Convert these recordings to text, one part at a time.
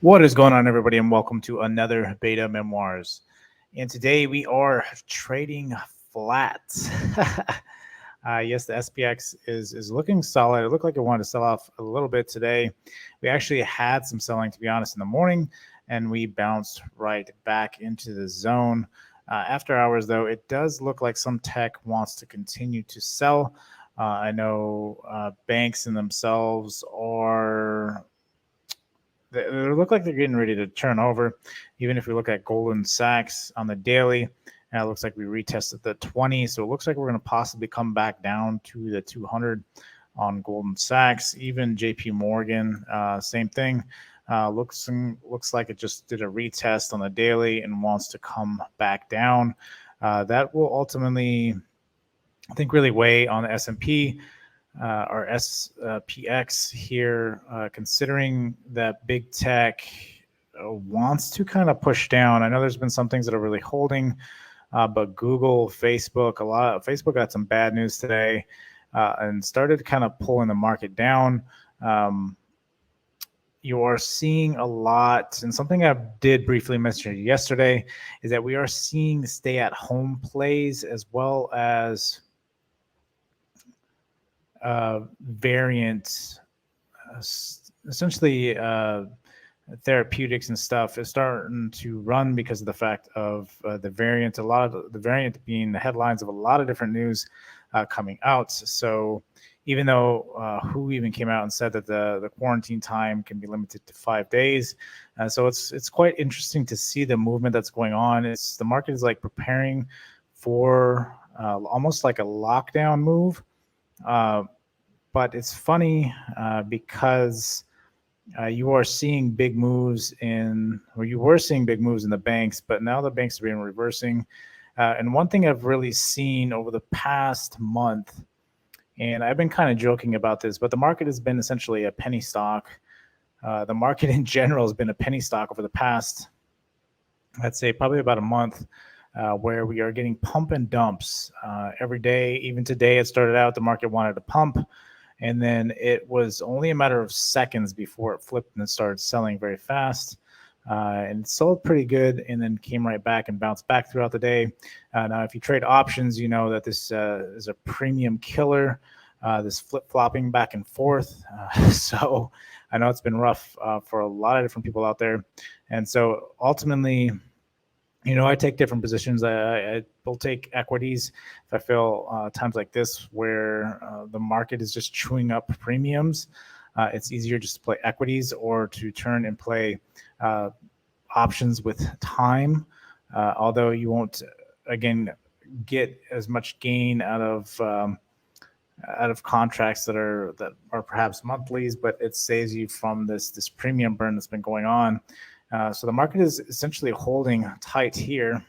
What is going on, everybody, and welcome to another Beta Memoirs. And today we are trading flat. Yes, the SPX is looking solid. It looked like it wanted to sell off a little bit today. We actually had some selling, to be honest, in the morning, and we bounced right back into the zone. After hours, though, it does look like some tech wants to continue to sell. I know banks in themselves are they look like they're getting ready to turn over. Even if we look at Goldman Sachs on the daily, it looks like we retested the 20. So it looks like we're going to possibly come back down to the 200 on Goldman Sachs. Even JP Morgan, same thing. Looks like it just did a retest on the daily and wants to come back down. That will ultimately, I think, really weigh on the S&P our SPX here, considering that big tech wants to kind of push down. I know there's been some things that are really holding, but Google, Facebook, Facebook got some bad news today and started kind of pulling the market down. You are seeing a lot, and something I did briefly mention yesterday is that we are seeing stay-at-home plays as well as variant, essentially therapeutics and stuff is starting to run because of the fact of the variant. A lot of the variant being the headlines of a lot of different news coming out. So even though WHO even came out and said that the quarantine time can be limited to 5 days, so it's quite interesting to see the movement that's going on. It's the market is like preparing for almost like a lockdown move. But it's funny because you are seeing big moves you were seeing big moves in the banks, but now the banks are being reversing. And one thing I've really seen over the past month, and I've been kind of joking about this, but the market has been essentially a penny stock. The market in general has been a penny stock over the past, I'd say, probably about a month. Where we are getting pump and dumps every day. Even today, it started out the market wanted to pump, and then it was only a matter of seconds before it flipped and started selling very fast. And it sold pretty good, and then came right back and bounced back throughout the day. Now, if you trade options, you know that this is a premium killer. This flip-flopping back and forth. So I know it's been rough for a lot of different people out there, and so ultimately, I take different positions. I will take equities if I feel times like this where the market is just chewing up premiums. It's easier just to play equities or to turn and play options with time. Although you won't, again, get as much gain out of contracts that are perhaps monthlies, but it saves you from this premium burn that's been going on. So the market is essentially holding tight here,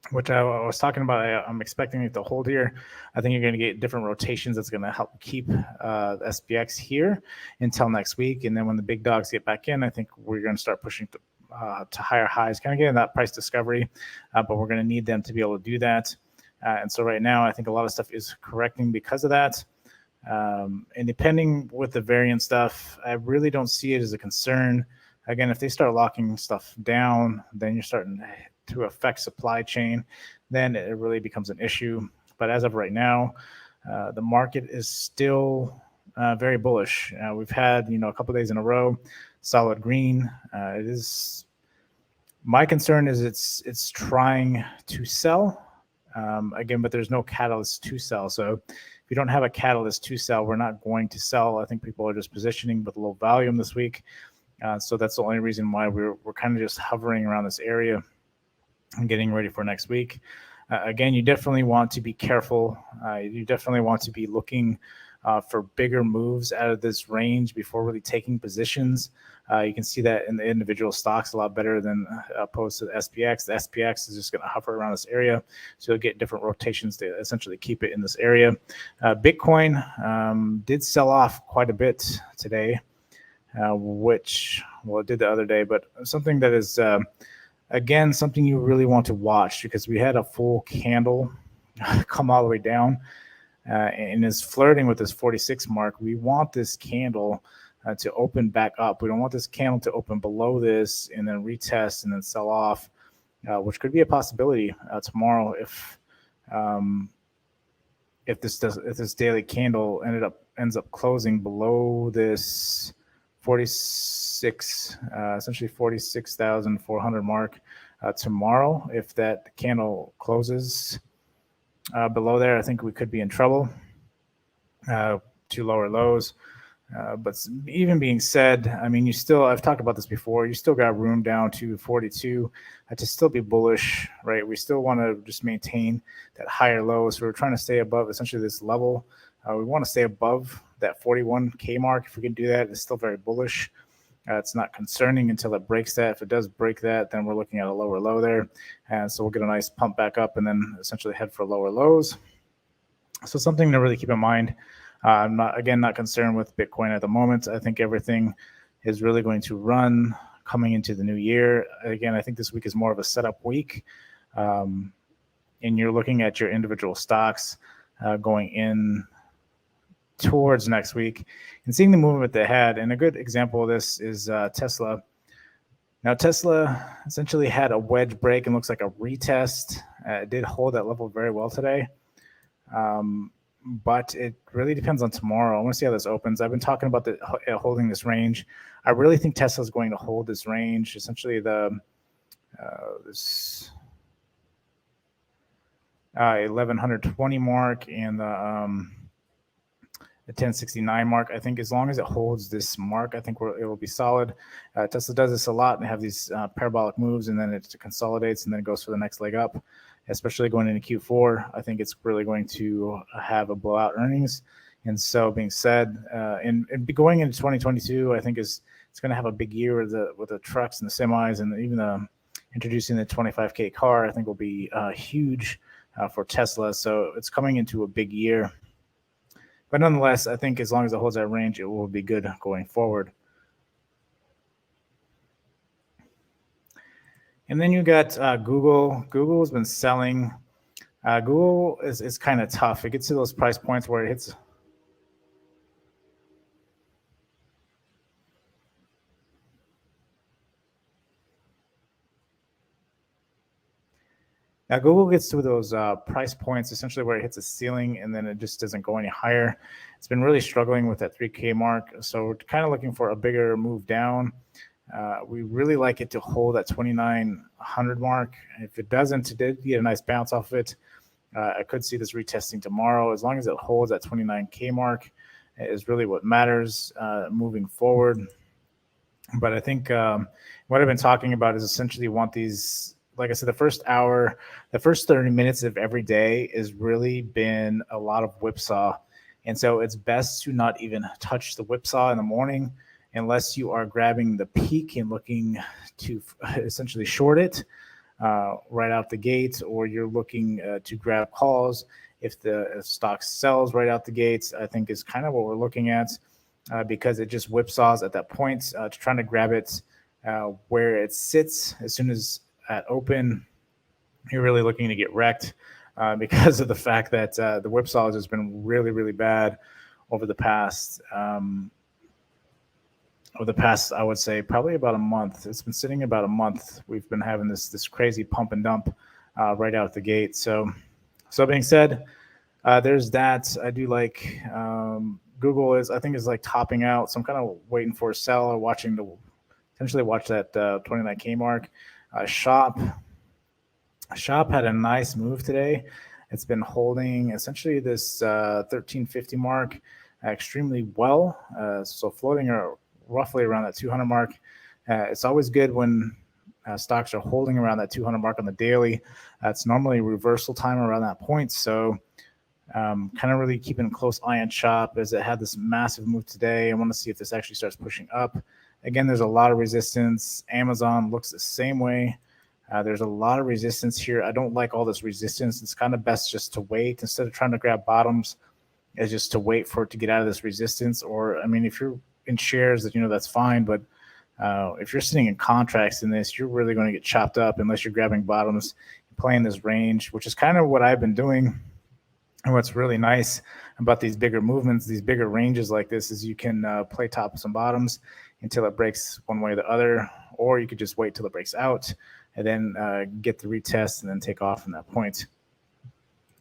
which I was talking about. I'm expecting it to hold here. I think you're going to get different rotations that's going to help keep the SPX here until next week. And then when the big dogs get back in, I think we're going to start pushing to higher highs, kind of getting that price discovery, but we're going to need them to be able to do that. And so right now, I think a lot of stuff is correcting because of that. And depending with the variant stuff, I really don't see it as a concern. Again, if they start locking stuff down, then you're starting to affect supply chain. Then it really becomes an issue. But as of right now, the market is still very bullish. We've had, a couple of days in a row, solid green. It is. My concern is it's trying to sell again, but there's no catalyst to sell. So if you don't have a catalyst to sell, we're not going to sell. I think people are just positioning with low volume this week. So that's the only reason why we're kind of just hovering around this area and getting ready for next week. Again, you definitely want to be careful. You definitely want to be looking for bigger moves out of this range before really taking positions. You can see that in the individual stocks a lot better than opposed to the SPX. The SPX is just going to hover around this area, so you'll get different rotations to essentially keep it in this area. Bitcoin did sell off quite a bit today. Which it did the other day, but something that is again something you really want to watch, because we had a full candle come all the way down and is flirting with this 46 mark. We want this candle to open back up. We don't want this candle to open below this and then retest and then sell off, which could be a possibility tomorrow if this daily candle ends up closing below this 46, essentially 46,400 mark tomorrow. If that candle closes below there, I think we could be in trouble. To lower lows. But even being said, I mean, I've talked about this before, you still got room down to 42 to still be bullish, right? We still want to just maintain that higher low. So we're trying to stay above essentially this level. We want to stay above that 41K mark. If we can do that, it's still very bullish. It's not concerning until it breaks that. If it does break that, then we're looking at a lower low there. And so we'll get a nice pump back up and then essentially head for lower lows. So something to really keep in mind. I'm not concerned with Bitcoin at the moment. I think everything is really going to run coming into the new year. Again, I think this week is more of a setup week. And you're looking at your individual stocks going in towards next week and seeing the movement they had. And a good example of this is Tesla. Now, Tesla essentially had a wedge break and looks like a retest. It did hold that level very well today. But it really depends on tomorrow. I want to see how this opens. I've been talking about holding this range. I really think Tesla is going to hold this range. Essentially, this 1120 mark and the 1069 mark. I think as long as it holds this mark, I think it will be solid. Tesla does this a lot and have these parabolic moves, and then it consolidates and then it goes for the next leg up. Especially going into Q4, I think it's really going to have a blowout earnings. And so, being said, and going into 2022, I think it's going to have a big year with the trucks and the semis, and even introducing the 25K car. I think will be huge for Tesla. So it's coming into a big year. But nonetheless, I think as long as it holds that range, it will be good going forward. And then you got Google. Google has been selling. Google is kind of tough. It gets to those price points where it hits. Now, Google gets to those price points essentially where it hits a ceiling and then it just doesn't go any higher. It's been really struggling with that 3K mark. So we're kind of looking for a bigger move down. We really like it to hold at 2,900 mark. If it doesn't, it did get a nice bounce off of it. I could see this retesting tomorrow. As long as it holds at 29K mark is really what matters moving forward. But I think what I've been talking about is essentially want these, like I said, the first 30 minutes of every day has really been a lot of whipsaw. And so it's best to not even touch the whipsaw in the morning unless you are grabbing the peak and looking to essentially short it right out the gate, or you're looking to grab calls. If the stock sells right out the gates, I think is kind of what we're looking at because it just whipsaws at that point, trying to grab it where it sits as soon as at open. You're really looking to get wrecked because of the fact that the whipsaw has been really, really bad over the past, I would say probably about a month. It's been sitting about a month. We've been having this crazy pump and dump right out the gate. So being said, there's that. I do like Google I think is like topping out. So I'm kind of waiting for a sell or potentially watch that 29K mark. Shop had a nice move today. It's been holding essentially this 1350 mark extremely well. So floating roughly around that 200 mark. It's always good when stocks are holding around that 200 mark on the daily. It's normally reversal time around that point. So kind of really keeping a close eye on Shop as it had this massive move today. I want to see if this actually starts pushing up. Again, there's a lot of resistance. Amazon looks the same way. There's a lot of resistance here. I don't like all this resistance. It's kind of best just to wait instead of trying to grab bottoms. Is just to wait for it to get out of this resistance. Or, I mean, if you're in shares, that's fine. But if you're sitting in contracts in this, you're really going to get chopped up unless you're grabbing bottoms, playing this range, which is kind of what I've been doing. And what's really nice about these bigger movements, these bigger ranges like this, is you can play tops and bottoms until it breaks one way or the other, or you could just wait till it breaks out and then get the retest and then take off from that point.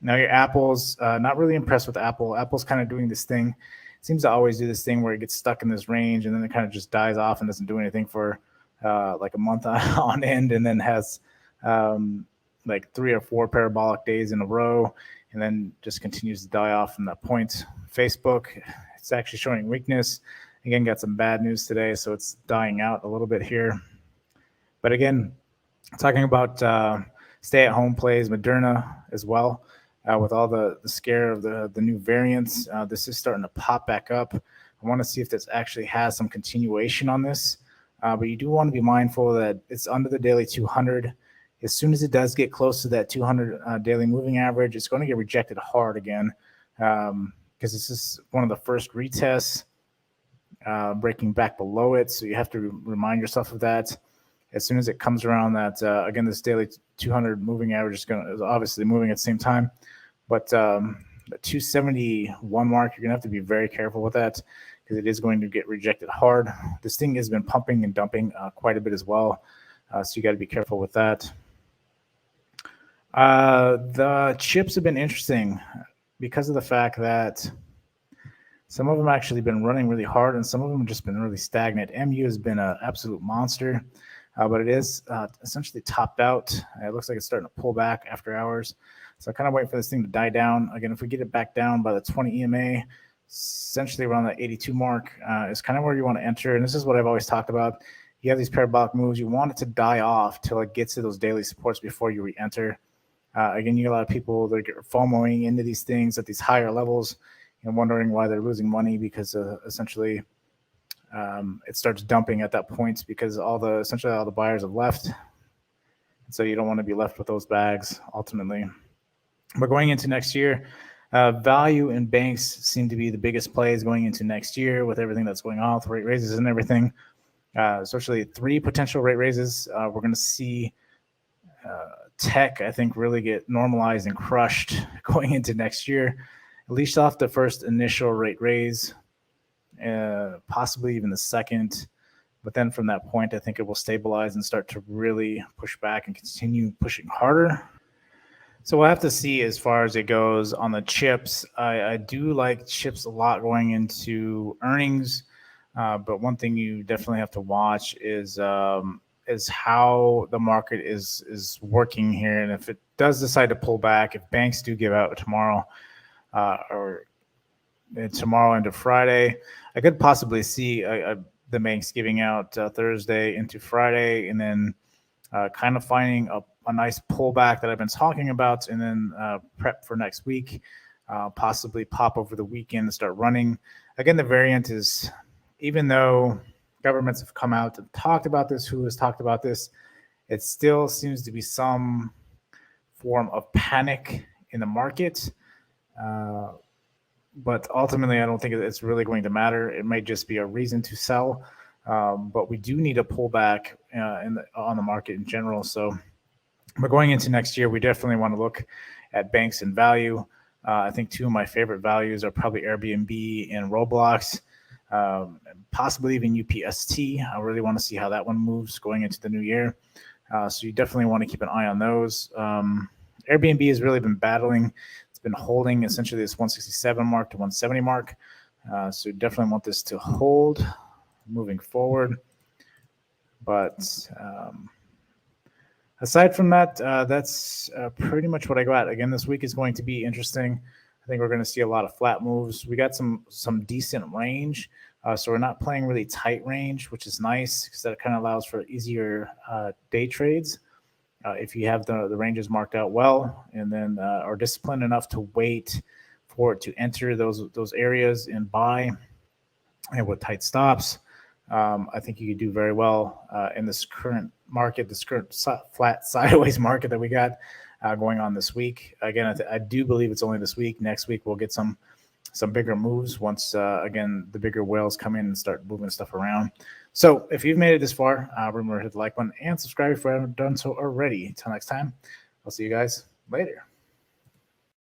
Now your Apple's not really impressed with Apple. Apple's kind of doing this thing. It seems to always do this thing where it gets stuck in this range and then it kind of just dies off and doesn't do anything for like a month on end, and then has like 3 or 4 parabolic days in a row, and then just continues to die off from that point. Facebook, it's actually showing weakness. Again, got some bad news today, so it's dying out a little bit here. But again, talking about stay-at-home plays, Moderna as well, with all the scare of the new variants. This is starting to pop back up. I want to see if this actually has some continuation on this. But you do want to be mindful that it's under the daily 200. As soon as it does get close to that 200 daily moving average, it's going to get rejected hard again, because this is one of the first retests, breaking back below it. So you have to remind yourself of that. As soon as it comes around that, again, this daily 200 moving average is obviously moving at the same time. But the 271 mark, you're going to have to be very careful with that, because it is going to get rejected hard. This thing has been pumping and dumping quite a bit as well. So you got to be careful with that. The chips have been interesting because of the fact that some of them actually been running really hard and some of them have just been really stagnant. MU has been an absolute monster, but it is essentially topped out. It looks like it's starting to pull back after hours. So I kind of wait for this thing to die down. Again, if we get it back down by the 20 EMA, essentially around the 82 mark, is kind of where you want to enter. And this is what I've always talked about. You have these parabolic moves. You want it to die off till it gets to those daily supports before you re-enter. Again, you get a lot of people that are FOMOing into these things at these higher levels and wondering why they're losing money, because essentially it starts dumping at that point because essentially all the buyers have left. And so you don't want to be left with those bags ultimately. But going into next year, value and banks seem to be the biggest plays going into next year with everything that's going on with rate raises and everything. Especially 3 potential rate raises. We're going to see tech, I think, really get normalized and crushed going into next year. At least off the first initial rate raise, possibly even the second. But then from that point, I think it will stabilize and start to really push back and continue pushing harder. So we'll have to see as far as it goes on the chips. I do like chips a lot going into earnings. But one thing you definitely have to watch is how the market is working here. And if it does decide to pull back, if banks do give out tomorrow or tomorrow into Friday, I could possibly see the banks giving out Thursday into Friday, and then kind of finding a nice pullback that I've been talking about, and then prep for next week, possibly pop over the weekend and start running. Again, the variant is, even though governments have come out and talked about this, who has talked about this, it still seems to be some form of panic in the market. But ultimately, I don't think it's really going to matter. It might just be a reason to sell. But we do need a pullback on the market in general. So but going into next year, we definitely want to look at banks and value. I think 2 of my favorite values are probably Airbnb and Roblox. Possibly even UPST. I really want to see how that one moves going into the new year. So you definitely want to keep an eye on those. Airbnb has really been battling. It's been holding essentially this 167 mark to 170 mark. So you definitely want this to hold moving forward. But aside from that, that's pretty much what I got. Again, this week is going to be interesting. I think we're going to see a lot of flat moves. We got some decent range. So we're not playing really tight range, which is nice because that kind of allows for easier day trades. If you have the ranges marked out well, and then are disciplined enough to wait for it to enter those areas and buy, and with tight stops, I think you could do very well in this current market, this current flat sideways market that we got going on this week. Again, I do believe it's only this week. Next week we'll get some bigger moves once, again, the bigger whales come in and start moving stuff around. So if you've made it this far, remember to hit the like button and subscribe if you haven't done so already. Until next time, I'll see you guys later.